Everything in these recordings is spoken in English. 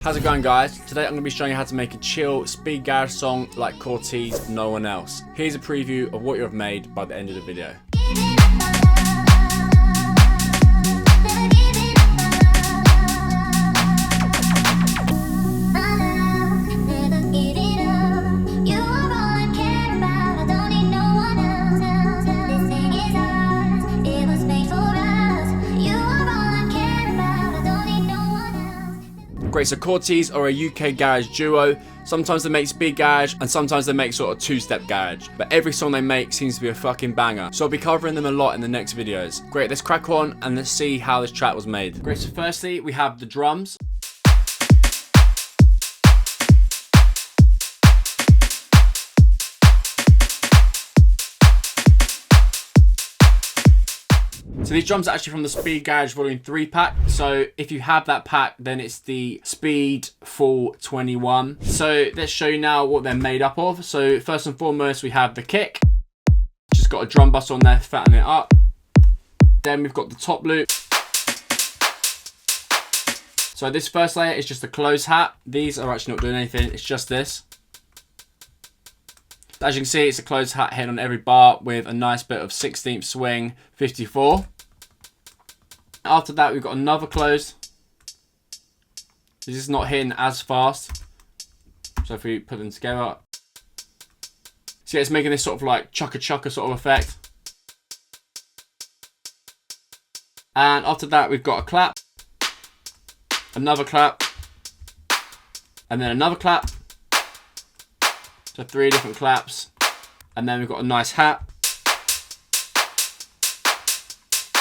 How's it going, guys? Today I'm going to be showing you how to make a chill speed garage song like Cortese, no one else. Here's a preview of what you have made by the end of the video. Great, so Cortese are a UK garage duo. Sometimes they make speed garage and sometimes they make sort of two-step garage. But every song they make seems to be a fucking banger. So I'll be covering them a lot in the next videos. Great, let's crack on and let's see how this track was made. Great, so firstly we have the drums. So these drums are actually from the Speed Garage Volume 3 pack. So if you have that pack, then it's the Speed Full 21. So let's show you now what they're made up of. So first and foremost, we have the kick. Just got a drum bus on there, fatten it up. Then we've got the top loop. So this first layer is just a closed hat. These are actually not doing anything, it's just this. As you can see, it's a closed hat head on every bar with a nice bit of 16th swing 54. After that, we've got another close. This is not hitting as fast. So if we put them together. So yeah, it's making this sort of like chugga sort of effect. And after that, we've got a clap. Another clap. And then another clap. So 3 different claps. And then we've got a nice hat.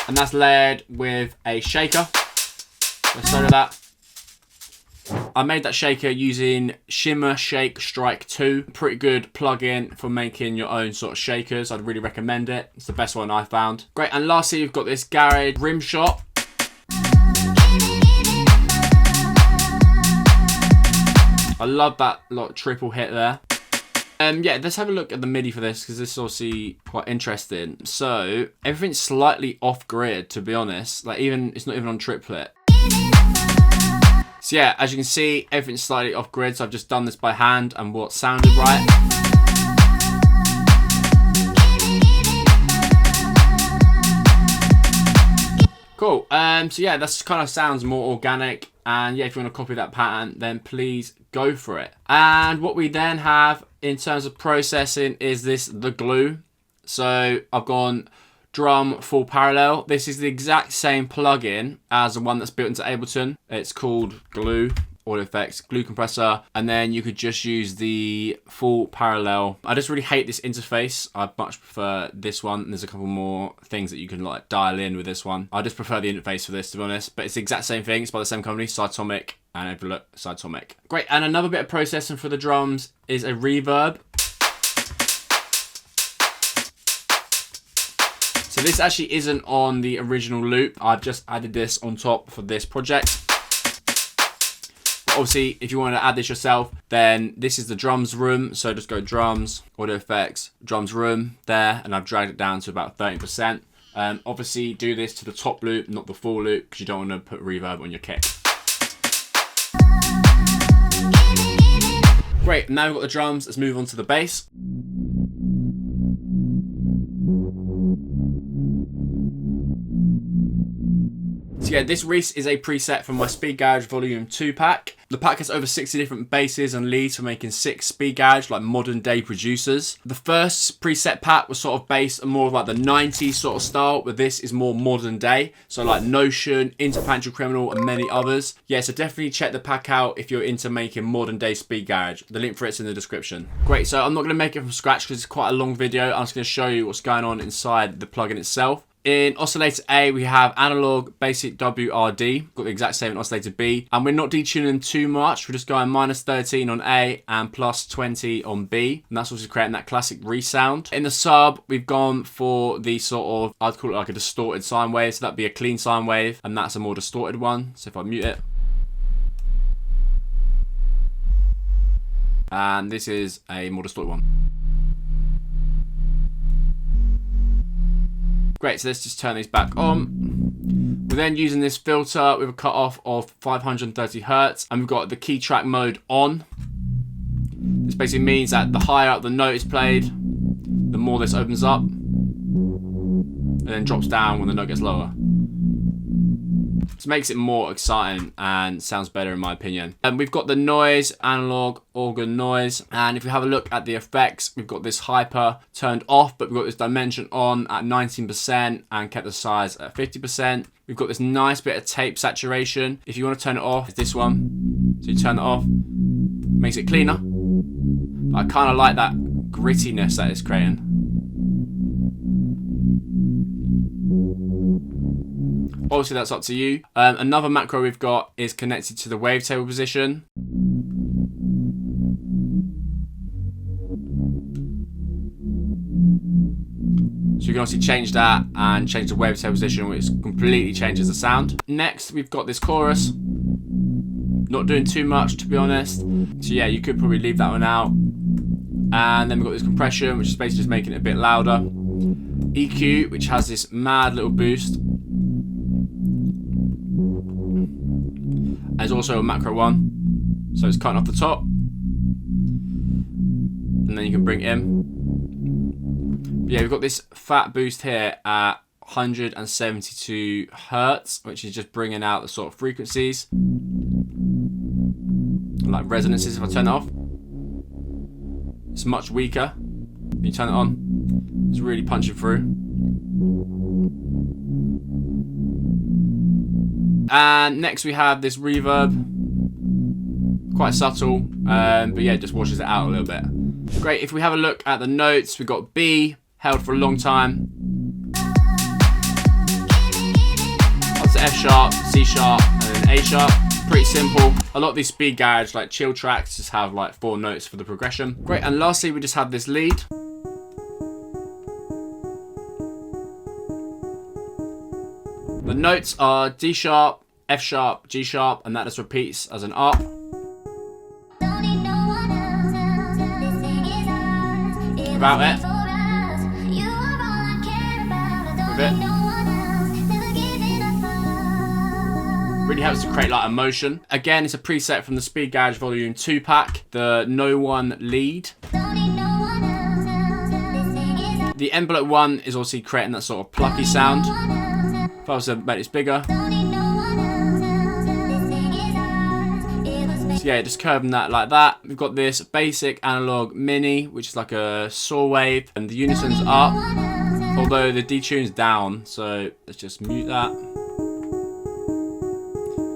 And that's layered with a shaker. Let's start with that. I made that shaker using Shimmer Shake Strike 2. Pretty good plug-in for making your own sort of shakers. I'd really recommend it. It's the best one I found. Great, and lastly, we've got this Garage rim shot. I love that triple hit there. Yeah, let's have a look at the MIDI for this because this is obviously quite interesting. So everything's slightly off grid, to be honest. Like it's not even on triplet. So yeah, as you can see, everything's slightly off grid. So I've just done this by hand and what sounded right. Cool. So yeah, that kind of sounds more organic. And yeah, if you want to copy that pattern, then please go for it. And what we then have in terms of processing is the glue. So I've gone drum full parallel. This is the exact same plugin as the one that's built into Ableton. It's called Glue, Audio Effects, Glue Compressor. And then you could just use the full parallel. I just really hate this interface. I much prefer this one. There's a couple more things that you can like dial in with this one. I just prefer the interface for this, to be honest. But it's the exact same thing. It's by the same company, Cytomic. And if you look, Cytomic. Great, and another bit of processing for the drums is a reverb. So this actually isn't on the original loop. I've just added this on top for this project. But obviously, if you want to add this yourself, then this is the drums room. So just go drums, audio effects, drums room there, and I've dragged it down to about 30%. Obviously, do this to the top loop, not the full loop, because you don't want to put reverb on your kick. Great, now we've got the drums, let's move on to the bass. So yeah, this Reese is a preset from my Speed Garage Volume 2 pack. The pack has over 60 different basses and leads for making 6 Speed Garage, like modern day producers. The first preset pack was sort of based on more of like the 90s sort of style, but this is more modern day. So like Notion, Interplanetary Criminal, and many others. Yeah, so definitely check the pack out if you're into making modern day Speed Garage. The link for it's in the description. Great, so I'm not gonna make it from scratch because it's quite a long video. I'm just gonna show you what's going on inside the plugin itself. In oscillator A, we have analog basic WRD, got the exact same in oscillator B, and we're not detuning too much. We're just going -13 on A and +20 on B, and that's what's creating that classic resound. In the sub, we've gone for the sort of, I'd call it like a distorted sine wave, so that'd be a clean sine wave, and that's a more distorted one. So if I mute it, and this is a more distorted one. Great, so let's just turn these back on. We're then using this filter with a cutoff of 530 Hertz, and we've got the key track mode on. This basically means that the higher up the note is played, the more this opens up, and then drops down when the note gets lower. This makes it more exciting and sounds better in my opinion. And we've got the noise, analog, organ noise. And if we have a look at the effects, we've got this hyper turned off, but we've got this dimension on at 19% and kept the size at 50%. We've got this nice bit of tape saturation. If you want to turn it off, it's this one. So you turn it off, makes it cleaner. But I kind of like that grittiness that it's creating. Obviously that's up to you. Another macro we've got is connected to the wavetable position. So you can obviously change that and change the wavetable position, which completely changes the sound. Next, we've got this chorus. Not doing too much, to be honest. So yeah, you could probably leave that one out. And then we've got this compression, which is basically just making it a bit louder. EQ, which has this mad little boost. There's also a macro one, so it's cutting off the top, and then you can bring it in. But yeah, we've got this fat boost here at 172 Hertz, which is just bringing out the sort of frequencies, like resonances. If I turn it off, it's much weaker. When you turn it on, it's really punching through. And next we have this reverb, quite subtle, but yeah, it just washes it out a little bit. Great, if we have a look at the notes, we've got B, held for a long time, up to F sharp, C sharp, and then A sharp. Pretty simple. A lot of these speed garage, like chill tracks, just have like 4 notes for the progression. Great, and lastly we just have this lead. The notes are D sharp, F sharp, G sharp, and that just repeats as an arp. Without it. With it. Really helps to create like emotion. Again, it's a preset from the Speed Garage Volume 2 pack, the No One lead. The envelope one is also creating that sort of plucky sound. If I was to make this bigger. So yeah, just curving that like that. We've got this basic analog mini, which is like a saw wave, and the unison's up, although the detune's down. So let's just mute that.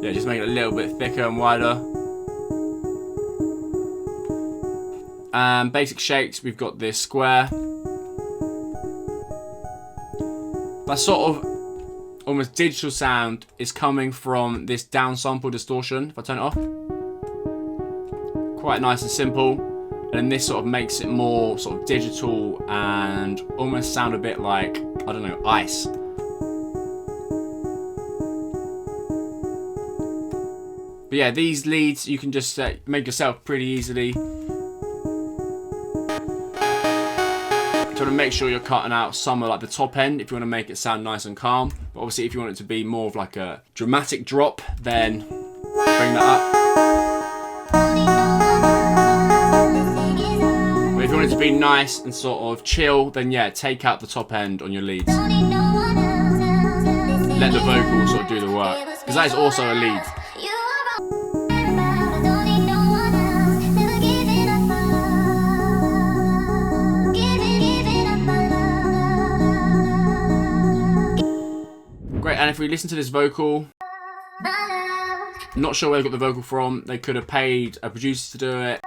Yeah, just make it a little bit thicker and wider. And basic shakes, we've got this square. That sort of almost digital sound is coming from this downsample distortion. If I turn it off, quite nice and simple. And then this sort of makes it more sort of digital and almost sound a bit like, I don't know, ice. But yeah, these leads you can just make yourself pretty easily. You want to make sure you're cutting out some of like the top end if you want to make it sound nice and calm. But obviously if you want it to be more of like a dramatic drop, then bring that up. But if you want it to be nice and sort of chill, then yeah, take out the top end on your leads. Let the vocal sort of do the work, because that is also a lead. Great, and if we listen to this vocal, not sure where they got the vocal from. They could have paid a producer to do it,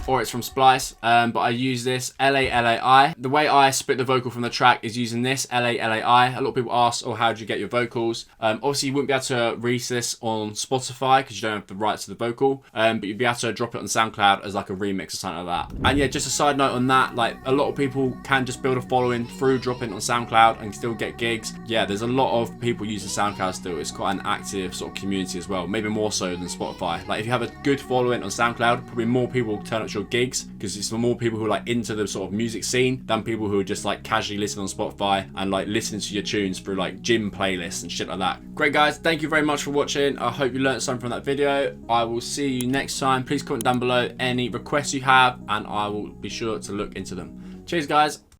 or it's from Splice, but I use this LALAI. The way I split the vocal from the track is using this LALAI. A lot of people ask, oh, how do you get your vocals? Obviously you wouldn't be able to release this on Spotify because you don't have the rights to the vocal, but you'd be able to drop it on SoundCloud as like a remix or something like that. And yeah, just a side note on that, like a lot of people can just build a following through dropping it on SoundCloud and still get gigs. Yeah, there's a lot of people using SoundCloud still. It's quite an active sort of community as well, maybe more so than Spotify. Like if you have a good following on SoundCloud, probably more people will turn up virtual gigs, because it's for more people who are like into the sort of music scene than people who are just like casually listening on Spotify and like listening to your tunes through like gym playlists and shit like that. Great guys, thank you very much for watching. I hope you learned something from that video. I will see you next time. Please comment down below any requests you have and I will be sure to look into them. Cheers guys.